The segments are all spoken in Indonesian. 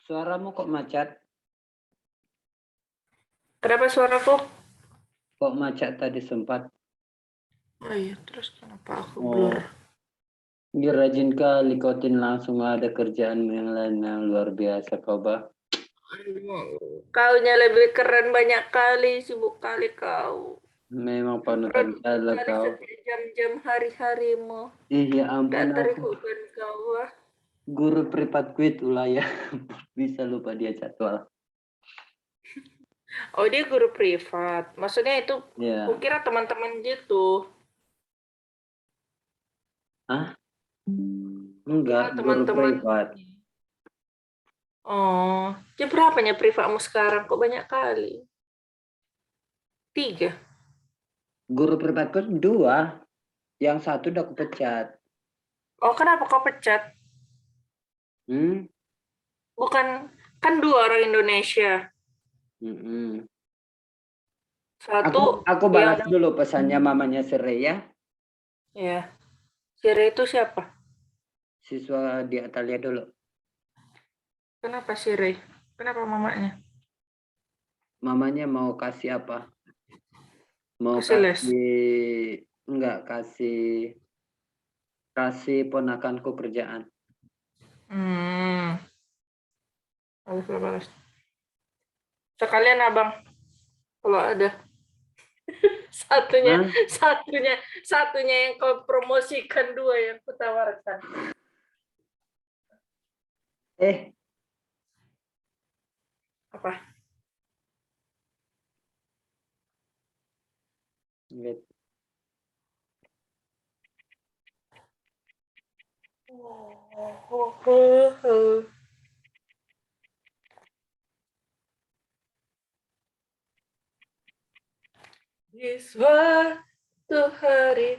Suaramu kok macet? Kenapa suaraku? Kok macet tadi sempat? Oh iya, terus kenapa aku Oh, blur? dia rajin kali kau Tin, langsung ada kerjaan yang lain yang luar biasa kau bah. Kaunya lebih keren banyak kali, sibuk kali kau. Memang panutan Produktif kala kali kau. setiap jam-jam hari-harimu. Ya ampun Gak aku. terhubung kau. Wah. Guru privatku itulah ya. Bisa lupa dia jadwal. Oh, dia guru privat. Maksudnya itu, Ya. kukira teman-teman gitu. Hah? Enggak, Kukira guru teman-teman. privat. Oh, jam berapanya privatmu sekarang? Kok banyak kali? 3. Guru privatku 2. Yang satu udah kupecat. Oh, kenapa kau pecat? Hmm? Bukan, kan 2 orang Indonesia. Mm-mm. Satu Aku yang, balas dulu pesannya mamanya Sereya, ya, Sire itu siapa? siswa di Atalia dulu. Kenapa Sire? Kenapa mamanya? Mamanya mau kasih apa? Mau Kasih les. enggak kasih ponakanku kerjaan. Hmm, bagus, bagus. Sekalian abang, kalau ada satunya, Hah? satunya yang kau promosikan, 2 yang kutawarkan. Eh, Apa? lihat. Di suatu hari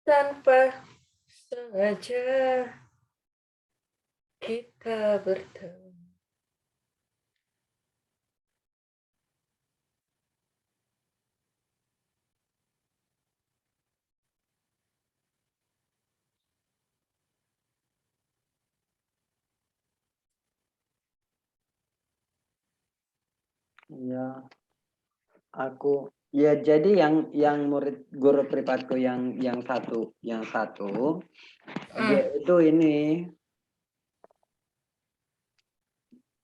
tanpa sengaja kita bertemu. Ya, ya jadi yang murid guru privatku yang satu dia itu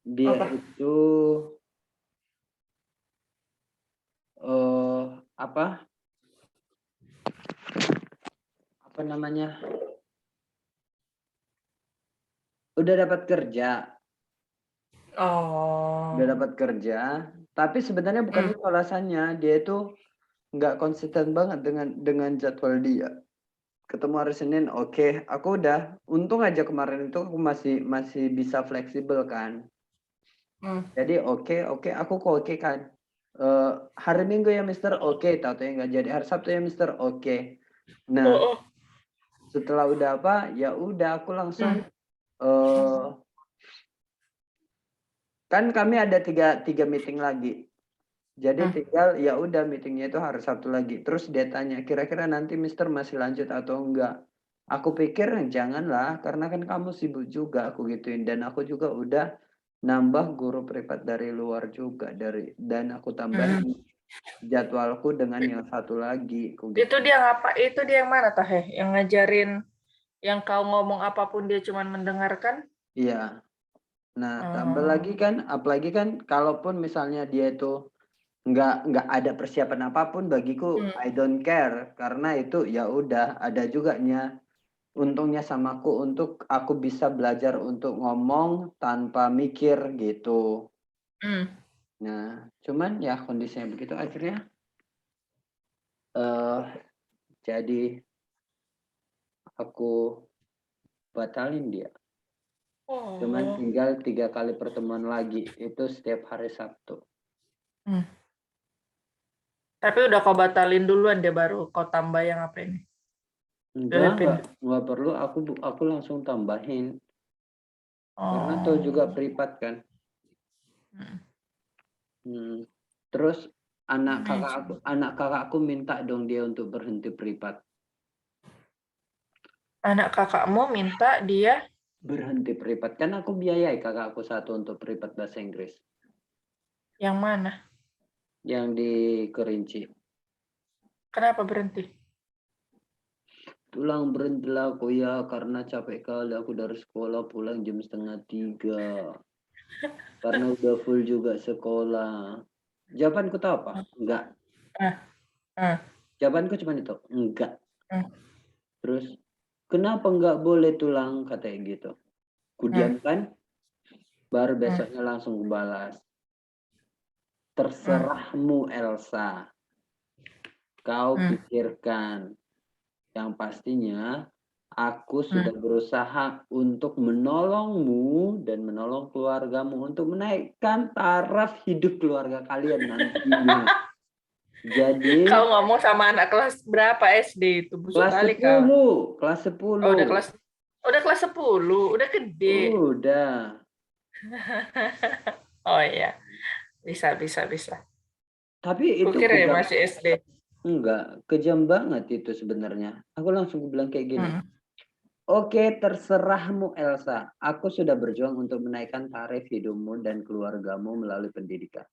dia Apa? itu apa namanya, udah dapat kerja. Oh. Udah dapat kerja, tapi sebenarnya bukan itu alasannya. Dia itu nggak konsisten banget dengan jadwal dia. Ketemu hari Senin, oke. Aku udah, untung aja kemarin itu aku masih bisa fleksibel kan. Jadi oke, aku kok oke kan. Hari Minggu ya Mister, oke. Tahu yang nggak jadi. Hari Sabtu ya Mister, oke. Nah, Oh, oh. setelah udah apa, ya udah aku langsung eh kan kami ada tiga meeting lagi. Jadi tinggal ya udah meetingnya itu hari Sabtu lagi. Terus dia tanya, kira-kira nanti Mister masih lanjut atau enggak? Aku pikir janganlah, karena kan kamu sibuk juga, aku gituin. Dan aku juga udah nambah guru privat dari luar juga dan aku tambahin jadwalku dengan yang satu lagi, aku Itu gitu. dia ngapa? Itu dia yang mana Tah? Yang ngajarin, yang kau ngomong apapun dia cuma mendengarkan? Iya. Nah, tambah Oh. lagi kan, apalagi kan, kalaupun misalnya dia itu nggak ada persiapan apapun bagiku, I don't care, karena itu ya udah ada juga untungnya samaku untuk aku bisa belajar untuk ngomong tanpa mikir gitu. Nah, cuman ya kondisinya begitu akhirnya eh jadi aku batalin dia. Cuman Oh. tinggal 3 kali pertemuan lagi, itu setiap hari Sabtu. Tapi udah kau batalin duluan, dia baru kau tambah yang apa ini? Enggak perlu, aku langsung tambahin. Karena tuh juga privat kan. Terus anak kakakku minta dong dia untuk berhenti privat. Anak kakakmu minta dia berhenti privat. Kan aku biayai kakakku satu untuk privat bahasa Inggris. yang mana? Yang di Kerinci. Kenapa berhenti? Pulang berhentilah aku ya karena capek kali aku dari sekolah pulang jam 2:30. Karena udah full juga sekolah. Jawabanku tahu apa? Enggak. Ah, ah, Jawabanku cuma itu. Enggak. ah, Terus kenapa enggak boleh tulang katanya gitu. ah, Kudiamkan, baru ah, besoknya langsung balas. ah, Terserahmu Elsa. Kau ah, pikirkan. Yang pastinya aku ah. sudah berusaha untuk menolongmu dan menolong keluargamu untuk menaikkan taraf hidup keluarga kalian nantinya. Jadi Kau ngomong sama anak kelas berapa SD itu? Busuk kelas kali kau. 10, kelas Oh, 10. udah kelas 10, udah gede. Udah. Oh iya, bisa bisa bisa. Tapi itu Kukira ya kejam. masih SD. Enggak, kejam banget itu sebenarnya. Aku langsung bilang kayak gini. Hmm. Oke, terserahmu Elsa. Aku sudah berjuang untuk menaikkan tarif hidupmu dan keluargamu melalui pendidikan.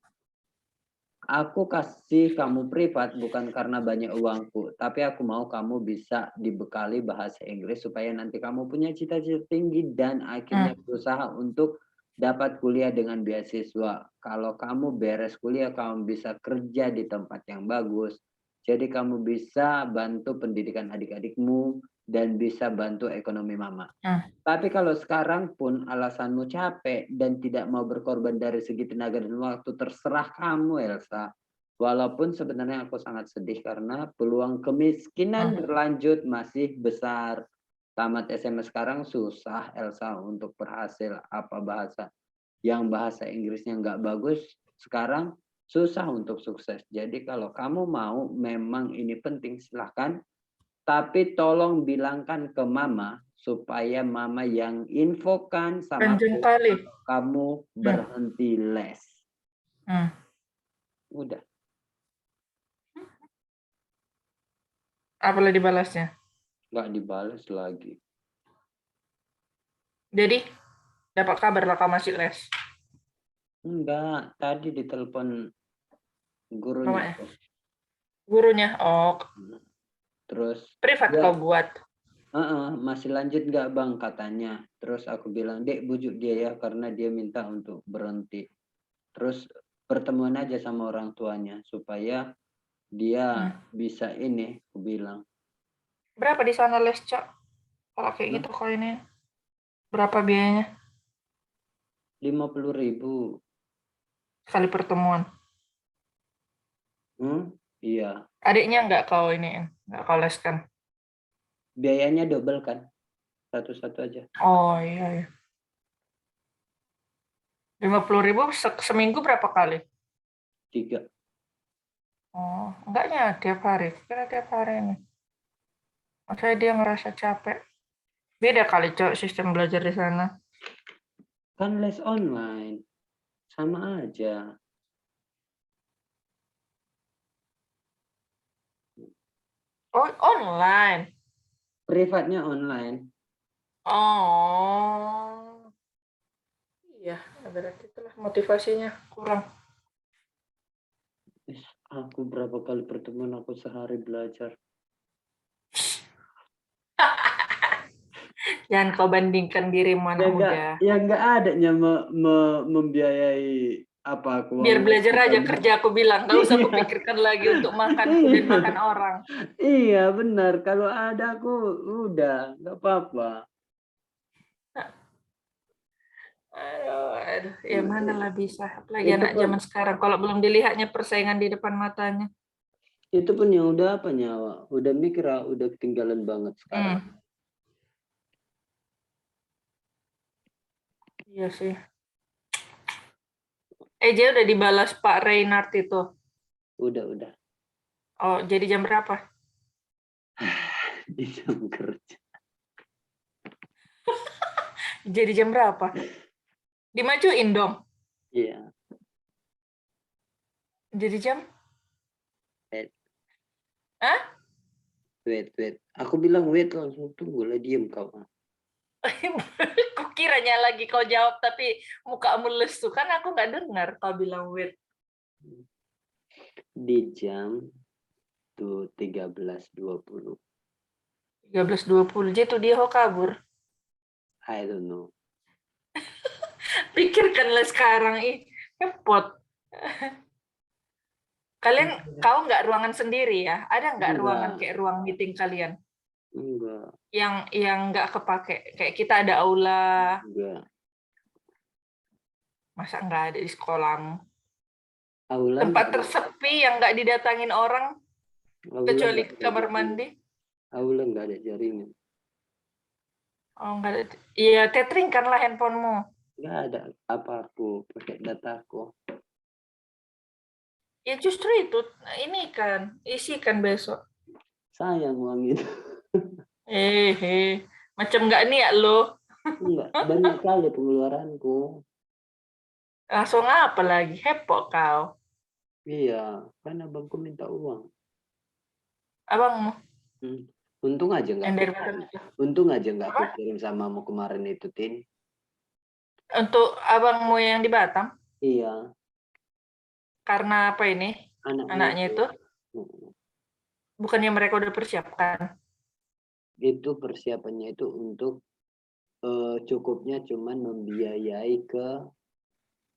Aku kasih kamu privat bukan karena banyak uangku, tapi aku mau kamu bisa dibekali bahasa Inggris supaya nanti kamu punya cita-cita tinggi dan akhirnya berusaha untuk dapat kuliah dengan beasiswa. Kalau kamu beres kuliah, kamu bisa kerja di tempat yang bagus. Jadi kamu bisa bantu pendidikan adik-adikmu dan bisa bantu ekonomi mama. Hmm. Tapi kalau sekarang pun alasanmu capek dan tidak mau berkorban dari segi tenaga dan waktu, terserah kamu, Elsa. Walaupun sebenarnya aku sangat sedih karena peluang kemiskinan Hmm. berlanjut masih besar. Tamat SMA sekarang susah, Elsa, untuk berhasil apa bahasa. Yang bahasa Inggrisnya nggak bagus, sekarang susah untuk sukses. Jadi kalau kamu mau, memang ini penting, silahkan. Tapi tolong bilangkan ke mama supaya mama yang infokan sama Ganjeng kali. kamu Hmm. berhenti les. Hmm. Udah. Apalah dibalasnya? Nggak dibales lagi. Jadi dapat kabar lah kau masih les. Enggak, tadi ditelepon gurunya Mamanya. tuh. Gurunya, oh, Terus privat ya, kau buat. masih lanjut nggak bang katanya. Terus aku bilang, dek bujuk dia ya karena dia minta untuk berhenti. Terus pertemuan aja sama orang tuanya supaya dia bisa ini, aku bilang. Berapa di sana les, Cok? Kalau kayak Hah? gitu kau ini berapa biayanya 50.000. sekali pertemuan? Iya. Adiknya nggak kau leskan. Biayanya double kan? Satu-satu aja. Oh iya, iya. 50.000 seminggu berapa kali? 3. Oh, enggaknya tiap hari. Kira tiap hari ini. Maksudnya dia ngerasa capek. Beda kali, Cok, sistem belajar di sana. Kan les online. Sama aja. Oh, online. Privatnya online. Oh. Iya, berarti itulah motivasinya kurang. Aku berapa kali pertemuan aku sehari belajar. Jangan kau bandingkan dirimu anak muda. Ya enggak adanya membiayai apa aku Biar uang les belajar aja bukan. kerja, aku bilang. Gak usah aku Iya. pikirkan lagi untuk makanku dan Iya. makan orang. Iya benar. Kalau ada aku udah nggak apa-apa. Aduh, ya mana lah bisa. Apalagi Itu anak pun zaman sekarang. Kalau belum dilihatnya persaingan di depan matanya. yang udah apa nyawa. Udah mikir udah ketinggalan banget sekarang. Hmm, iya sih. Eja udah dibalas Pak Reynard itu. Udah. Oh, jadi jam berapa? Di jam kerja. Jadi jam berapa? Dimajuin dong. Iya. Jadi jam? Eh, Hah? Wait. Aku bilang wait langsung tunggulah diem kau. Kukiranya lagi kau jawab tapi mukamu lesu kan aku nggak dengar kau bilang wait. Di jam tuh 13.20. 13.20 jadi tuh dia kok kabur. I don't know. Pikirkanlah sekarang repot. Kalian kau nggak ruangan sendiri ya? Ada nggak ruangan Enggak. kayak ruang meeting kalian? Enggak. Yang nggak kepake kayak kita ada aula. Enggak. Masa nggak ada di sekolahmu? Aula Tempat enggak ada. tersepi yang nggak didatangin orang Aula kecuali enggak ada kamar jaringan. mandi. Aula enggak ada jaringan. Oh nggak ada. Iya tethering kan lah handphonemu. Enggak ada apa aku pakai dataku. Ya justru itu ini kan isikan besok. Sayang uang itu. Macam nggak niat lo. Enggak, banyak kali pengeluaranku. Langsung apa lagi? Hepok kau. Iya, kan abangku minta uang. Abangmu Untung aja nggak yang aku dari kirim. mana? Untung aja nggak aku Apa? kirim samamu kemarin itu, Tin. Untuk abangmu yang di Batam? Iya, Karena apa ini? Anaknya itu? Bukannya mereka udah persiapkan? Itu persiapannya itu untuk cukupnya cuman membiayai ke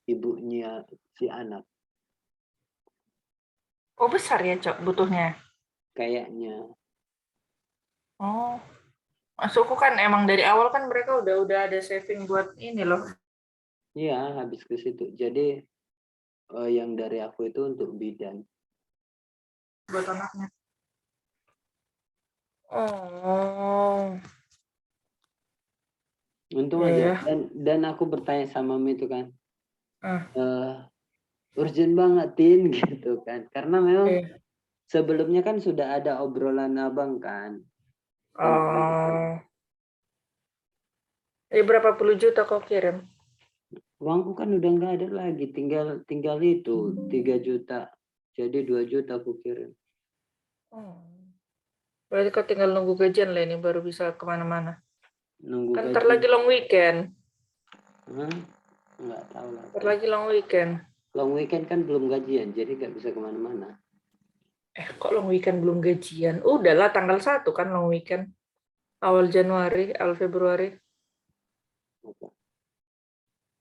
ibunya si anak. Oh besar ya Cok butuhnya? Kayaknya. Oh, masukku kan emang dari awal kan mereka udah ada saving buat ini loh. Iya, habis ke situ. Jadi yang dari aku itu untuk bidan. Buat anaknya. Oh. Untung Iya, aja. Dan aku bertanya sama Mami itu kan. ya. Urgent banget, Tin, gitu kan. Karena memang Iya. sebelumnya kan sudah ada obrolan abang kan. Oh. Berapa puluh juta kau kirim? Uangku kan udah nggak ada lagi, tinggal itu 3 juta. Jadi 2 juta aku kirim. Oh. Berarti kau tinggal nunggu gajian lah ini baru bisa kemana-mana. Nunggu Kan gaji. ntar lagi long weekend. Nggak tahu lah. Ntar lagi long weekend. Long weekend kan belum gajian, jadi nggak bisa kemana-mana. Kok long weekend belum gajian? Udahlah tanggal 1 kan long weekend. Awal Januari, awal Februari.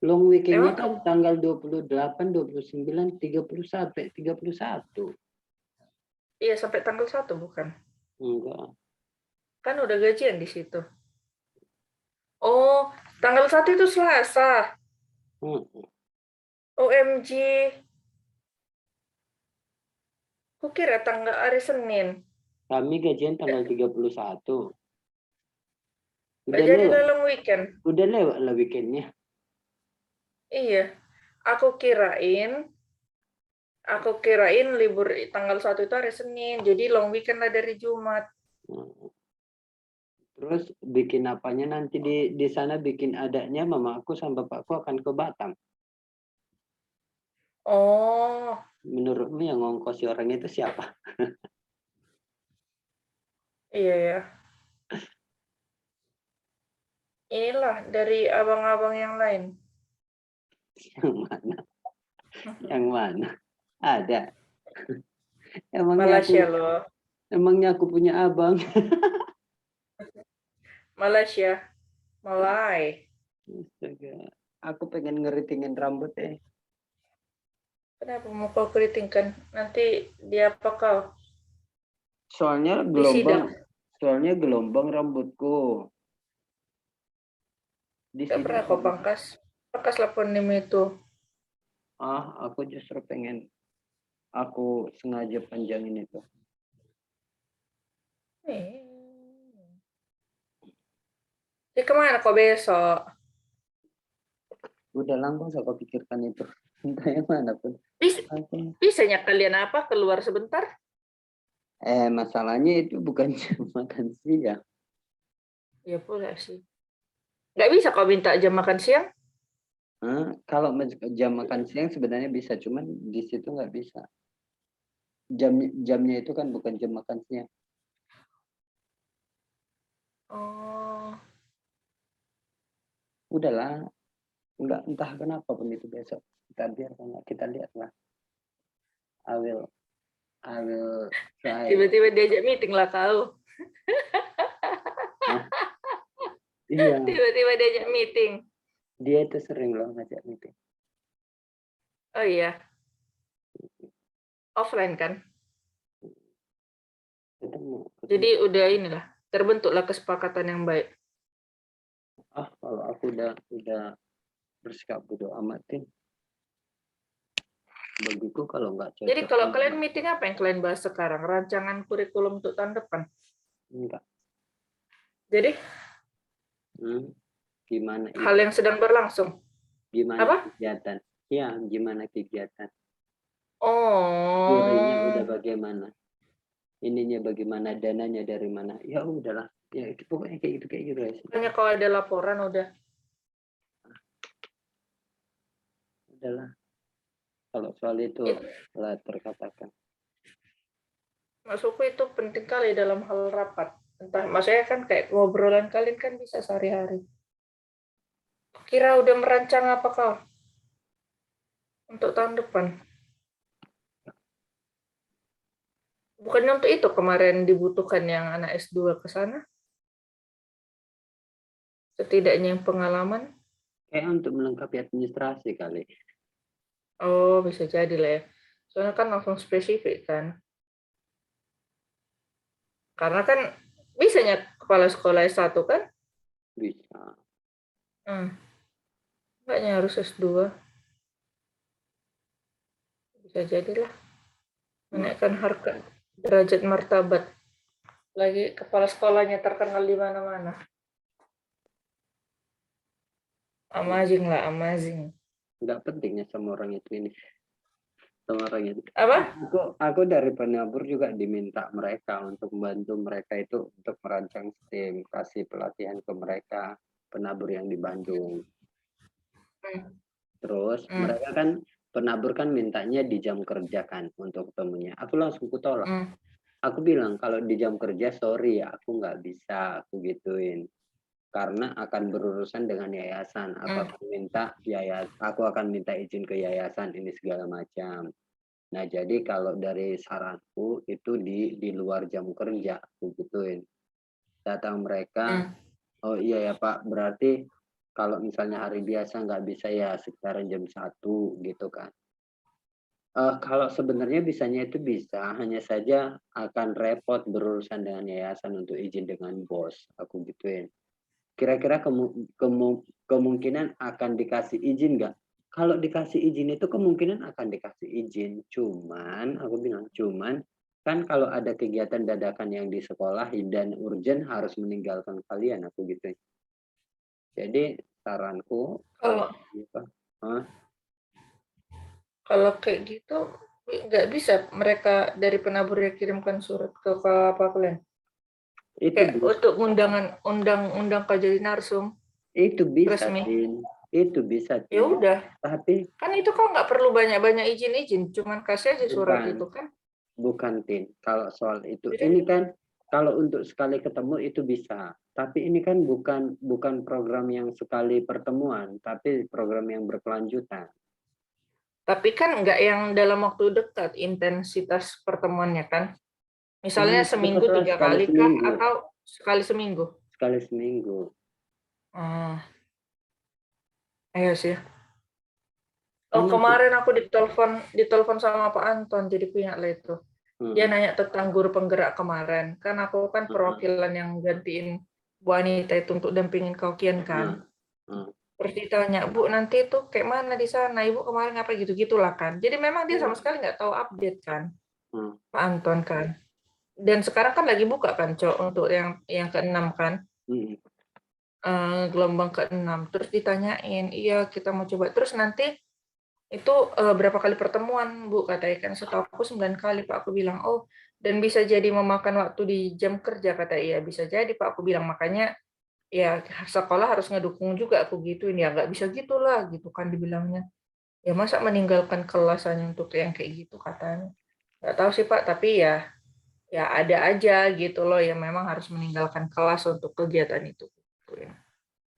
Long weekendnya Emang kan tanggal 28, 29, 30 sampai 31. iya sampai tanggal 1 bukan? Enggak. Kan udah gajian di situ. Oh, tanggal 1 itu Selasa. OMG. Kukira tanggal hari Senin. Kami gajian tanggal 31. Nggak jadi long weekend. Udah lewat lah weekendnya. Iya. Aku kirain libur tanggal 1 itu hari Senin. Jadi long weekend lah dari Jumat. Terus bikin apanya nanti di sana bikin adanya mama aku sama bapakku akan ke Batam. Oh. Menurutmu yang ngongkosi orang itu siapa? Iya ya. Inilah dari abang-abang yang lain. Yang mana? Yang mana? Ada. Malaysia loh. Emangnya aku punya abang? Malaysia. Malay. Astaga. Aku pengen ngeritingin rambut Kenapa mau kau keritingkan? Nanti dia apa kau? Soalnya gelombang rambutku. Gak pernah kau pangkas. Pangkaslah ponim itu. Aku justru pengen aku sengaja panjangin itu. Jadi kemana kau besok? Udah langsung saya pikirkan itu. Entah yang mana pun. Bisanya kalian apa? Keluar sebentar? Masalahnya itu bukan jam makan siang. Ya pula sih. Nggak bisa kau minta jam makan siang? Kalau jam makan siang sebenarnya bisa, cuman di situ nggak bisa. Jamnya itu kan bukan jam makan siang. udahlah, enggak, entah kenapa pun itu besok kita biarkan lah, kita lihatlah. I will try. Tiba-tiba diajak meeting lah kau. Iya, Tiba-tiba diajak meeting. dia itu sering loh ngajak meeting. Oh iya. Offline kan. Ketemu. Jadi udah inilah, terbentuklah kesepakatan yang baik. Kalau aku udah bersikap bodo amatin. Bagiku kalau nggak cocok. Jadi kalau kalian meeting apa yang kalian bahas sekarang? Rancangan kurikulum untuk tahun depan? Enggak. Jadi Gimana hal yang sedang berlangsung? gimana Apa? kegiatan? Ya, gimana kegiatan? Oh. Teorinya udah bagaimana? Ininya bagaimana? Dananya dari mana? Ya udahlah. Ya itu pokoknya kayak gitu guys. Pokoknya kalau ada laporan udah. Udahlah. Kalau soal itu lah terkatakan. Maksudku itu penting kali dalam hal rapat. Entah, maksudnya kan kayak ngobrolan kalian kan bisa sehari-hari. Kira udah merancang apa kau? Untuk tahun depan? Bukannya untuk itu kemarin dibutuhkan yang anak S2 ke sana? Setidaknya yang pengalaman? Kayak untuk melengkapi administrasi kali. Oh, bisa jadi lah ya. Soalnya kan langsung spesifik kan. Karena kan bisanya kepala sekolah S1 kan? Bisa. Enggaknya harus S2. Bisa jadilah. Menaikkan harga, derajat martabat. Lagi kepala sekolahnya terkenal di mana-mana. Amazing lah, amazing. Nggak pentingnya sama orang itu ini. Sama orang itu. Apa? Aku dari penabur juga diminta mereka untuk membantu mereka itu untuk merancang STEM, kasih pelatihan ke mereka, penabur yang di Bandung. Terus mereka kan penabur kan mintanya di jam kerja kan untuk ketemunya. Aku langsung kutolak. Aku bilang kalau di jam kerja sorry ya aku nggak bisa, aku gituin. Karena akan berurusan dengan yayasan. Aku akan minta izin ke yayasan ini segala macam. Nah, jadi kalau dari saranku itu di luar jam kerja, aku gituin. Datang mereka, oh iya ya Pak, berarti kalau misalnya hari biasa nggak bisa ya sekitaran jam 1 gitu kan. Kalau sebenarnya bisanya itu bisa, hanya saja akan repot berurusan dengan yayasan untuk izin dengan bos, aku gituin. Kira-kira kemungkinan akan dikasih izin nggak? Kalau dikasih izin itu kemungkinan akan dikasih izin. Cuman, aku bilang, kan kalau ada kegiatan dadakan yang di sekolah dan urgent harus meninggalkan kalian, aku gitu. Jadi saranku, kalau kayak gitu nggak bisa mereka dari penaburnya kirimkan surat ke apa kalian? Kayak untuk undang kau jadi narsum. Itu bisa, resmi. Itu bisa. Ya udah. Tapi kan itu kau nggak perlu banyak-banyak izin, cuman kasih aja surat itu kan. Bukan, Tin. Kalau soal itu, ini kan kalau untuk sekali ketemu itu bisa. Tapi ini kan bukan program yang sekali pertemuan, tapi program yang berkelanjutan. Tapi kan nggak yang dalam waktu dekat intensitas pertemuannya kan. Misalnya seminggu 3 kali kah atau sekali seminggu? Sekali seminggu. Ayo sih. Oh, kemarin aku ditelepon sama Pak Anton, jadi punya lah itu. Dia nanya tentang guru penggerak kemarin. Kan aku kan perwakilan yang gantiin Bu Anita itu untuk dampingin Kaukian kan. Terus ditanya, Bu, nanti itu kayak mana di sana? Ibu kemarin apa gitu-gitulah kan. Jadi memang dia sama sekali nggak tahu update kan, Pak Anton kan. Dan sekarang kan lagi buka kan, Cok, untuk yang ke-6 kan. Gelombang ke-6. Terus ditanyain, iya kita mau coba. Terus nanti itu berapa kali pertemuan, Bu? Katanya kan setahu aku 9 kali, Pak. Aku bilang, oh, dan bisa jadi memakan waktu di jam kerja, kata iya. Bisa jadi, Pak. Aku bilang, makanya ya sekolah harus ngedukung juga, aku gituin. Ya nggak bisa gitulah, gitu kan dibilangnya. Ya masa meninggalkan kelas hanya untuk yang kayak gitu, katanya. Nggak tahu sih, Pak, tapi ya ada aja gitu loh, yang memang harus meninggalkan kelas untuk kegiatan itu. Gitu ya.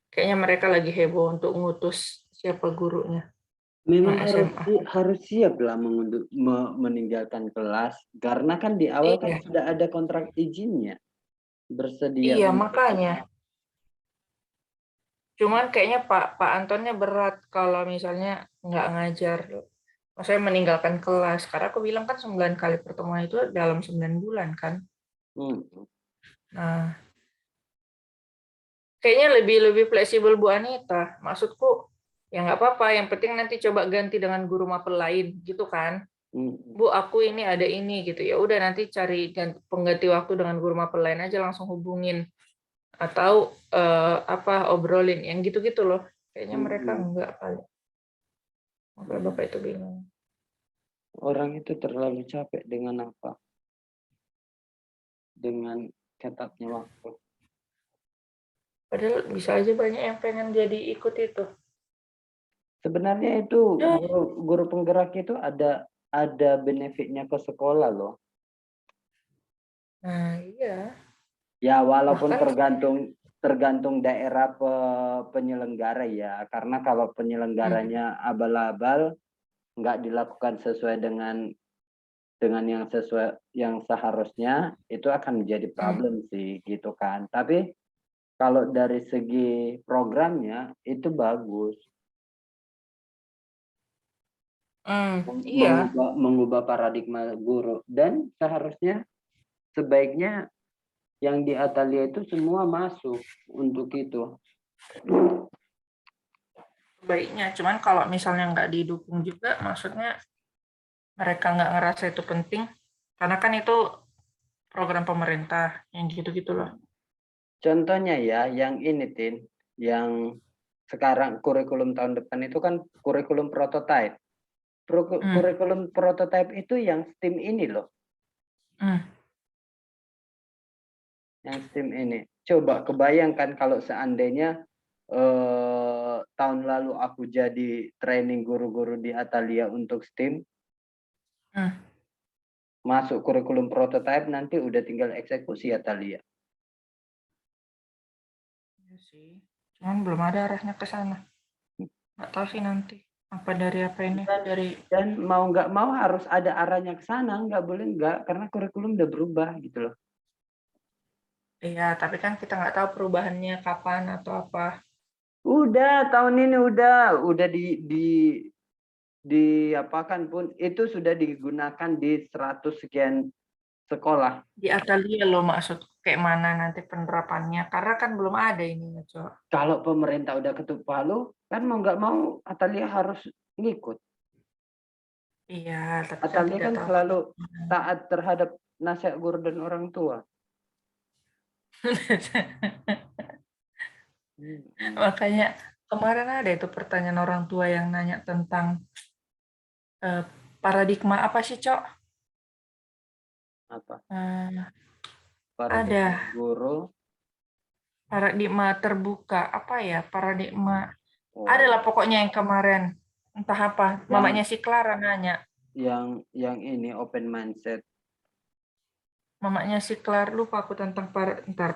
Kayaknya mereka lagi heboh untuk ngutus siapa gurunya Memang yang SMA. harus siap lah meninggalkan kelas, karena kan di awal kan Iya, sudah ada kontrak izinnya, bersedia iya untuk makanya. Cuman kayaknya Pak Antonnya berat kalau misalnya nggak ngajar. Maksudnya meninggalkan kelas. Karena aku bilang kan 9 kali pertemuan itu dalam 9 bulan kan. Hmm. Nah, kayaknya lebih fleksibel Bu Anita. Maksudku, ya nggak apa-apa. Yang penting nanti coba ganti dengan guru mapel lain gitu kan. Hmm. Bu, aku ini ada ini gitu. Ya udah nanti cari pengganti waktu dengan guru mapel lain aja, langsung hubungin. Atau apa obrolin. Yang gitu-gitu loh. Kayaknya mereka Hmm. enggak kali. Makanya Bapak itu bingung. Orang itu terlalu capek dengan apa? Dengan ketatnya waktu. Padahal bisa aja banyak yang pengen jadi ikut itu. Sebenarnya itu guru penggerak itu ada benefitnya ke sekolah loh. Nah, iya. Ya walaupun Bahkan tergantung daerah penyelenggara ya, karena kalau penyelenggaranya abal-abal nggak dilakukan sesuai dengan yang seharusnya, itu akan menjadi problem sih gitu kan. Tapi kalau dari segi programnya itu bagus. iya. Mengubah paradigma guru, dan seharusnya sebaiknya yang di Atalia itu semua masuk untuk itu. Baiknya, cuman kalau misalnya nggak didukung juga, maksudnya mereka nggak ngerasa itu penting, karena kan itu program pemerintah, yang gitu-gitu loh. Contohnya ya, yang ini Tin, yang sekarang kurikulum tahun depan itu kan kurikulum prototype. Kurikulum prototype itu yang STEAM ini loh. Yang STEAM ini. Coba kebayangkan kalau seandainya tahun lalu aku jadi training guru-guru di Atalia untuk STEAM, masuk kurikulum prototype, nanti udah tinggal eksekusi Atalia. Iya sih. Cuman belum ada arahnya ke sana. Nggak tahu sih nanti. Apa dari apa ini? Dan mau nggak mau harus ada arahnya ke sana, nggak boleh nggak, karena kurikulum udah berubah gitu loh. Iya, tapi kan kita nggak tahu perubahannya kapan atau apa. Udah tahun ini udah diapakan pun itu sudah digunakan di 100 sekian sekolah. Di Atalia loh maksud kayak mana nanti penerapannya. Karena kan belum ada ininya, Cok. Kalau pemerintah udah ketuk palu, kan mau nggak mau Atalia harus ngikut. Iya, tapi kan Atalia tidak kan tahu. selalu taat terhadap nasihat guru dan orang tua. Makanya kemarin ada itu pertanyaan orang tua yang nanya tentang paradigma apa sih, Cok? Apa? Ada guru. paradigma terbuka. Apa ya paradigma? Adalah pokoknya yang kemarin. Entah apa. Mamanya si Clara nanya. Yang ini open mindset. Mamanya si Clara, lupa aku tentang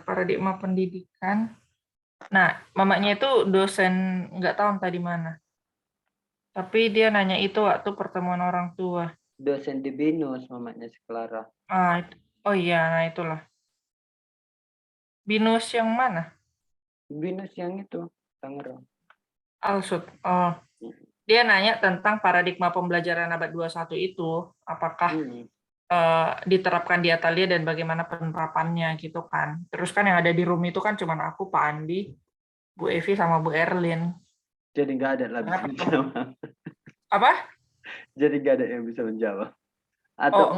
paradigma pendidikan. Nah, mamanya itu dosen, nggak tahu entah di mana. Tapi dia nanya itu waktu pertemuan orang tua. Dosen di BINUS mamanya si Clara. Oh iya, nah itulah. BINUS yang mana? BINUS yang itu, Tangerang. Alsut. Oh, dia nanya tentang paradigma pembelajaran abad 21 itu, apakah diterapkan di Atalia dan bagaimana penerapannya gitu kan. Terus kan yang ada di room itu kan cuma aku, Pak Andi, Bu Evi sama Bu Erlin. Jadi nggak ada lah bisa menjawab. Apa? Jadi nggak ada yang bisa menjawab. Atau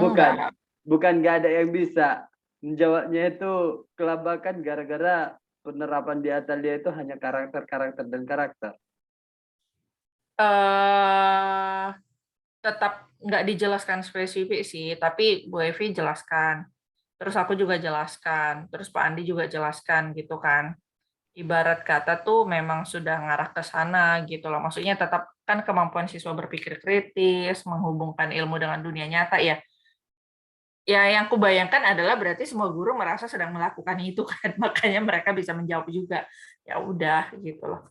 bukan nggak ada yang bisa menjawabnya, itu kelabakan gara-gara penerapan di Atalia itu hanya karakter dan karakter. Tetap nggak dijelaskan spesifik sih, tapi Bu Evi jelaskan. Terus aku juga jelaskan, terus Pak Andi juga jelaskan gitu kan. Ibarat kata tuh memang sudah ngarah ke sana gitu loh. Maksudnya tetap kan kemampuan siswa berpikir kritis, menghubungkan ilmu dengan dunia nyata ya. Ya, yang kubayangkan adalah berarti semua guru merasa sedang melakukan itu kan, makanya mereka bisa menjawab juga. Ya udah gitu loh.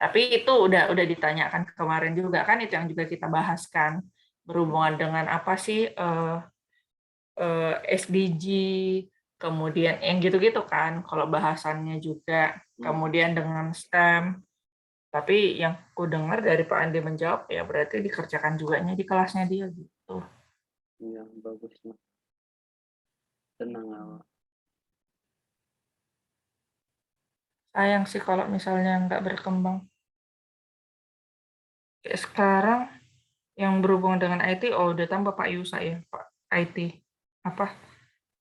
Tapi itu udah ditanyakan kemarin juga kan, itu yang juga kita bahas kan, berhubungan dengan apa sih SDG, kemudian yang gitu-gitu kan, kalau bahasannya juga, kemudian dengan STEM. Tapi yang ku dengar dari Pak Andi menjawab, ya berarti dikerjakan juga di kelasnya dia gitu. Iya, bagus lah. Tenang awak. Sayang sih kalau misalnya nggak berkembang. Kayak sekarang yang berhubungan dengan IT, udah tambah Pak Yusa ya, Pak IT. Apa?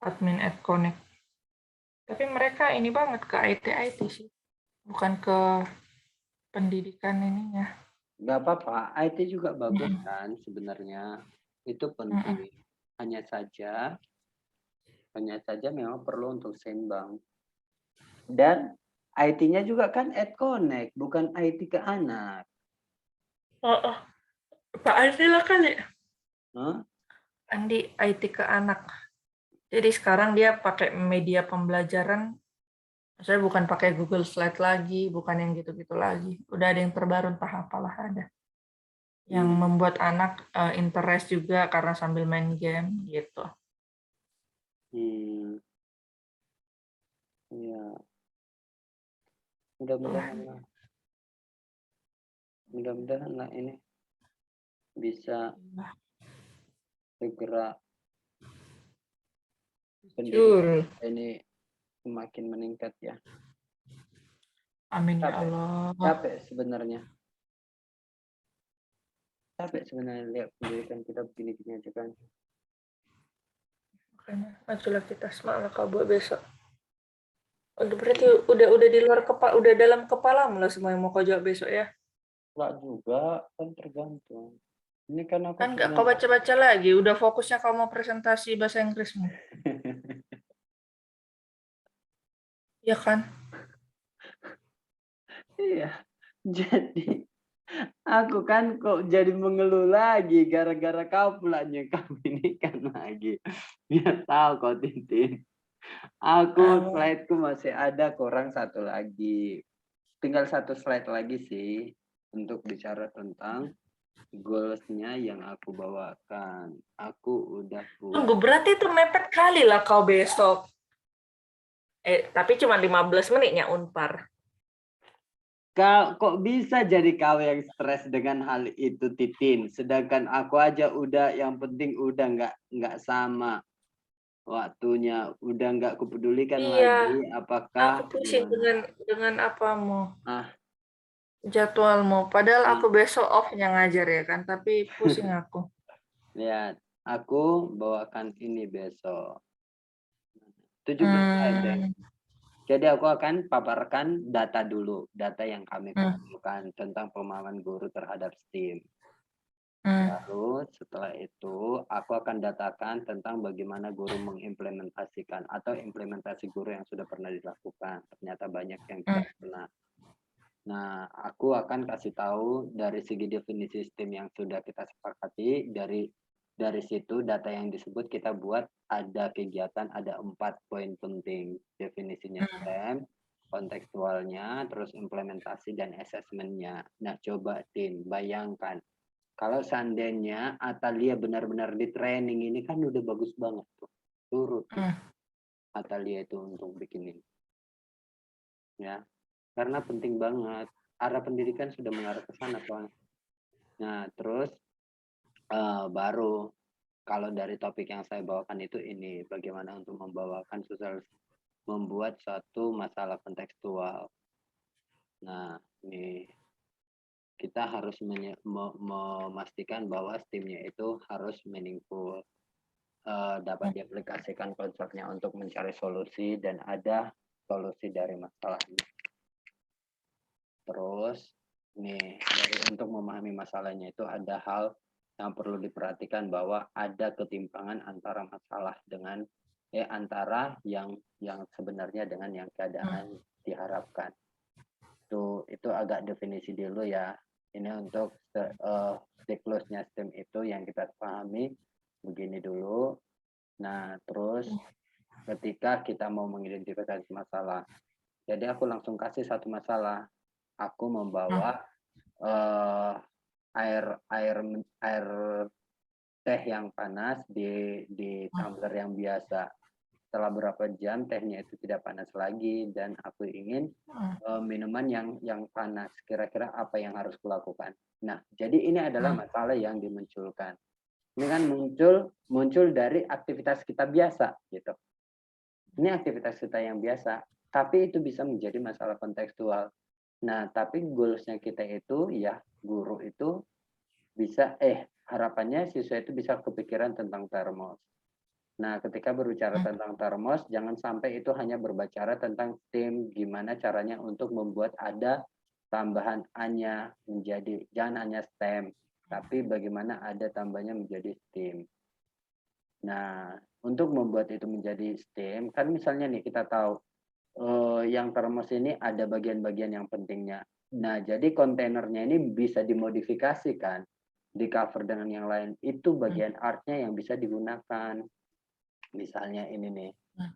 Admin at Connect. Tapi mereka ini banget ke IT sih. Bukan ke pendidikan ininya. Nggak apa-apa, IT juga bagus kan sebenarnya. Itu penting. Hanya saja memang perlu untuk seimbang. Dan IT-nya juga kan at Connect, bukan IT ke anak. Pak Andi lah kali. Huh? Andi IT ke anak. Jadi sekarang dia pakai media pembelajaran, saya bukan pakai Google Slide lagi, bukan yang gitu-gitu lagi. Udah ada yang terbaru, entah apalah ada. Yang membuat anak interest juga karena sambil main game gitu. Iya. Mudah-mudahan lah ini bisa segera pendidikan ini semakin meningkat ya. Amin ya Allah. Capek sebenarnya lihat pendidikan kita begini-gini aja kan. Makanya majulah kita semangat buat besok. Udah berarti udah di luar kepala, udah dalam kepala lah semua yang mau kau jawab besok ya. Enggak juga, kan tergantung. Ini kan aku Kan nggak kau baca-baca lagi, udah fokusnya kau mau presentasi bahasa Inggrismu. Iya kan? Iya. Jadi aku kan kok jadi mengeluh lagi gara-gara kau pulanya kau ini kan lagi. Biar tahu kau Tintin. Aku slide-ku masih ada kurang satu lagi. Tinggal satu slide lagi sih untuk bicara tentang goals-nya yang aku bawakan. Aku udah Tunggu, buat. berarti itu mepet kali lah kau besok. Tapi cuma 15 menitnya Unpar. Kok bisa jadi kau yang stres dengan hal itu, Titin? Sedangkan aku aja udah, yang penting udah nggak sama waktunya, udah nggak kupedulikan lagi apakah Aku pusing dengan apamu, ah jadwalmu. Padahal aku besok off-nya ngajar ya kan, tapi pusing aku. lihat, aku bawakan ini besok 17 slide. Jadi aku akan paparkan data dulu, data yang kami kumpulkan tentang pemahaman guru terhadap STEAM. Lalu setelah itu aku akan datakan tentang bagaimana guru mengimplementasikan atau implementasi guru yang sudah pernah dilakukan. Ternyata banyak yang tidak pernah. Nah, aku akan kasih tahu dari segi definisi STEAM yang sudah kita sepakati, dari situ data yang disebut kita buat ada kegiatan, ada 4 poin penting. Definisinya STEM, kontekstualnya, terus implementasi dan assessment-nya. Nah, coba Tin, bayangkan. Kalau seandainya Atalia benar-benar di training ini kan udah bagus banget tuh. Turut Atalia itu untuk bikin ini. Ya, karena penting banget. Arah pendidikan sudah mengarah ke sana soalnya. Nah, terus baru kalau dari topik yang saya bawakan itu ini bagaimana untuk membuat suatu masalah kontekstual. Nah, ini kita harus memastikan bahwa STEAM-nya itu harus meaningful, dapat diaplikasikan konsepnya untuk mencari solusi dan ada solusi dari masalahnya. Terus nih untuk memahami masalahnya itu ada hal yang perlu diperhatikan bahwa ada ketimpangan antara masalah dengan antara yang sebenarnya dengan yang keadaan diharapkan. Itu agak definisi dulu ya. Ini untuk siklusnya STEAM itu yang kita pahami begini dulu. Nah, terus ketika kita mau mengidentifikasi masalah, jadi aku langsung kasih satu masalah. Aku membawa air teh yang panas di tumbler yang biasa. Setelah beberapa jam tehnya itu tidak panas lagi dan aku ingin minuman yang panas. Kira-kira apa yang harus kulakukan? Nah, jadi ini adalah masalah yang dimunculkan. Ini kan muncul dari aktivitas kita biasa gitu. Ini aktivitas kita yang biasa, tapi itu bisa menjadi masalah kontekstual. Nah, tapi goals-nya kita itu ya guru itu bisa harapannya siswa itu bisa kepikiran tentang termos. Nah, ketika berbicara tentang termos, jangan sampai itu hanya berbicara tentang STEM, gimana caranya untuk membuat ada tambahan A-nya menjadi, jangan hanya STEM, tapi bagaimana ada tambahnya menjadi STEM. Nah, untuk membuat itu menjadi STEM, kan misalnya nih kita tahu, yang termos ini ada bagian-bagian yang pentingnya. Nah, jadi kontainernya ini bisa dimodifikasikan, di cover dengan yang lain. Itu bagian art-nya yang bisa digunakan. Misalnya ini nih,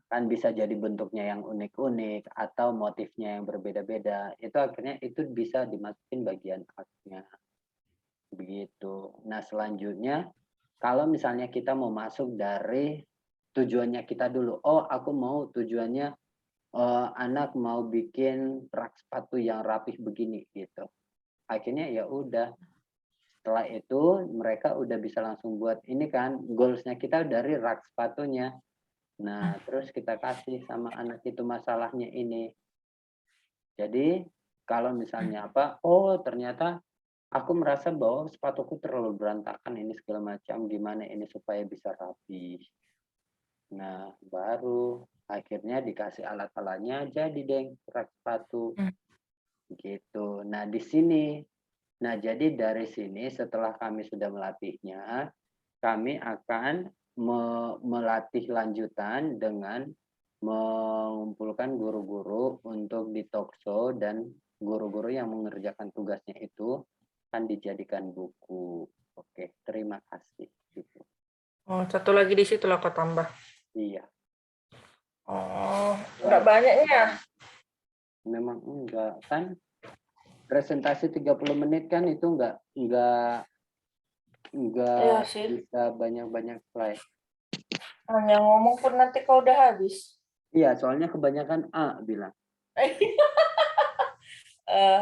kan bisa jadi bentuknya yang unik-unik atau motifnya yang berbeda-beda. Itu akhirnya itu bisa dimasukin bagian art-nya. Begitu. Nah, selanjutnya kalau misalnya kita mau masuk dari tujuannya kita dulu. Oh, aku mau tujuannya anak mau bikin rak sepatu yang rapih begini gitu. Akhirnya ya udah. Setelah itu mereka udah bisa langsung buat ini kan goals-nya kita dari rak sepatunya. Nah, terus kita kasih sama anak itu masalahnya ini. Jadi kalau misalnya apa? Oh, ternyata aku merasa bahwa sepatuku terlalu berantakan ini segala macam. Gimana ini supaya bisa rapi? Nah, baru akhirnya dikasih alat-alatnya jadi deh rak sepatu. Gitu. Nah, di sini. Nah, jadi dari sini setelah kami sudah melatihnya, kami akan melatih lanjutan dengan mengumpulkan guru-guru untuk di talk show dan guru-guru yang mengerjakan tugasnya itu akan dijadikan buku. Oke, terima kasih. Gitu. Oh, satu lagi di situ lah kau tambah. Iya. Oh, enggak banyaknya. Memang enggak kan presentasi 30 menit kan itu enggak Iya sih. bisa banyak-banyak slide. Hanya ngomong pun nanti kau udah habis. Iya, soalnya kebanyakan A bilang.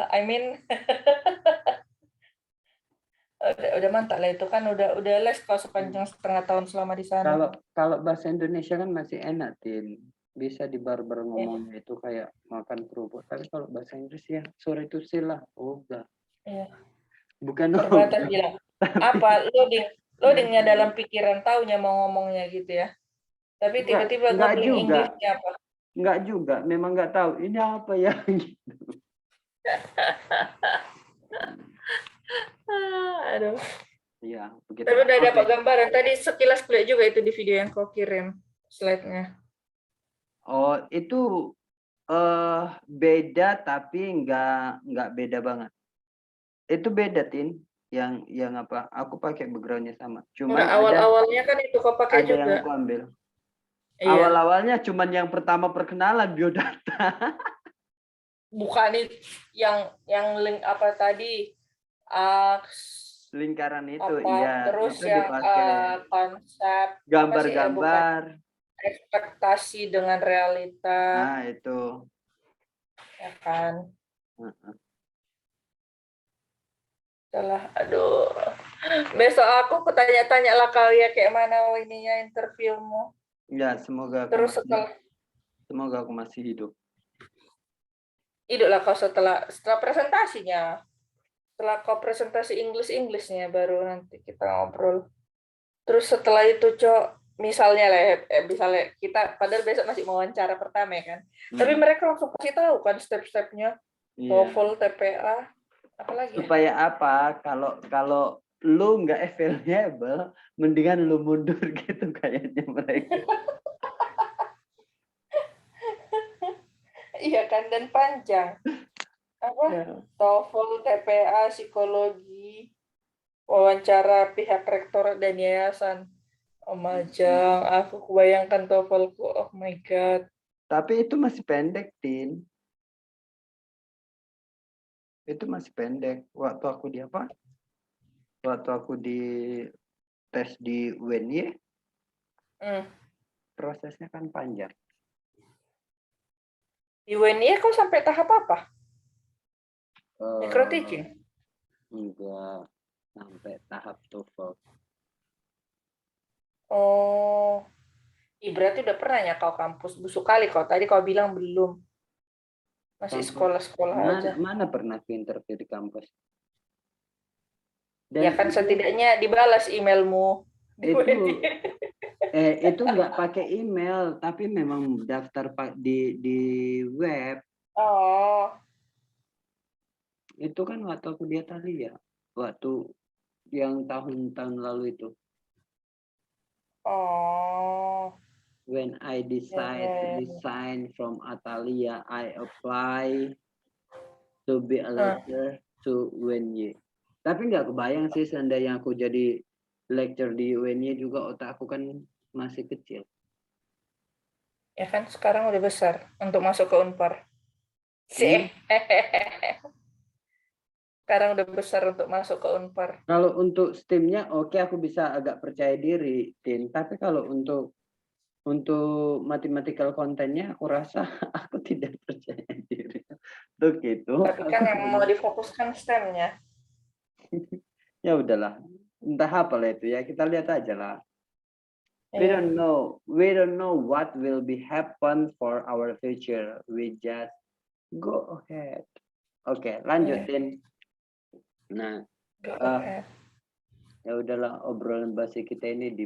I mean udah mantap lah itu kan udah les kau sepanjang setengah tahun selama di sana. Kalau bahasa Indonesia kan masih enak, Tin. Bisa di barber ngomongnya itu kayak makan kerupuk. Tapi kalau bahasa Inggris ya sore itu silah. Oh, enggak. Iya. Bukan Terbatas bilang. Apa loadingnya dalam pikiran taunya mau ngomongnya gitu ya. Tapi tiba-tiba googling Inggrisnya apa? Enggak juga, memang enggak tahu ini apa ya gitu. Aduh. Iya, begitu. Tapi udah dapat gambaran. Tadi sekilas kulihat juga itu di video yang kau kirim slide-nya. Oh, itu beda tapi enggak beda banget. Itu beda, Tin. Yang apa? Aku pakai background-nya sama. Cuman awal-awalnya kan itu kau pakai juga. Ada yang aku ambil. Iya. Awal-awalnya cuman yang pertama perkenalan biodata. Bukan itu yang link apa tadi? Lingkaran itu, apa, iya. Terus itu yang dipakai. Konsep Gambar-gambar. Ekspektasi dengan realita. Nah, itu. Ya kan. Aduh. Besok aku tanya-tanya lah kali ya kayak mana ininya interviewmu. Ya, semoga aku masih hidup. Hidup lah kau setelah presentasinya. Setelah kau presentasi English-nya baru nanti kita ngobrol. Terus setelah itu, Cok, misalnya kita padahal besok masih mau wawancara pertama ya kan. Tapi mereka langsung kasih tahu kan step-stepnya. TOEFL, TPA, apalagi supaya apa? Kalau lu nggak available, mendingan lu mundur gitu kayaknya mereka. Iya kan, dan panjang. Apa? TOEFL, TPA, psikologi, wawancara pihak rektor dan yayasan. Oh Majang, aku kebayangkan TOEFL-ku. Oh my God. Tapi itu masih pendek, Tin. Itu masih pendek. Waktu aku di apa? Waktu aku di tes di UNY, prosesnya kan panjang. Di UNY kau sampai tahap apa? Micro teaching? Enggak sampai tahap TOEFL. Oh, berarti udah pernah ya kau kampus busuk kali kau. Tadi kau bilang belum. Masih Kampus sekolah-sekolah aja. mana pernah ke interview di kampus? Ya Dan kan setidaknya dibalas emailmu. itu nggak pakai email, tapi memang daftar di web. Oh, Itu kan waktu aku di Italia, waktu yang tahun-tahun lalu itu. oh, When I decide to resign from Atalia, I apply to be a lecturer to UNY. Tapi nggak kebayang sih seandainya aku jadi lecturer di UNY juga, otak aku kan masih kecil. Ya kan sekarang udah besar untuk masuk ke Unpar. Sih. Sekarang udah besar untuk masuk ke Unpar. Kalau untuk STEM-nya oke, aku bisa agak percaya diri, Tin. Tapi kalau untuk mathematical content-nya aku rasa aku tidak percaya diri. Untuk itu Tapi kan yang mau difokuskan STEM-nya. ya udahlah. Entah apa lah itu ya, kita lihat aja lah. We Iya. don't know what will be happen for our future. We just go ahead. Oke, lanjutin. Nah, Go ahead. ya udahlah, obrolan basi kita ini di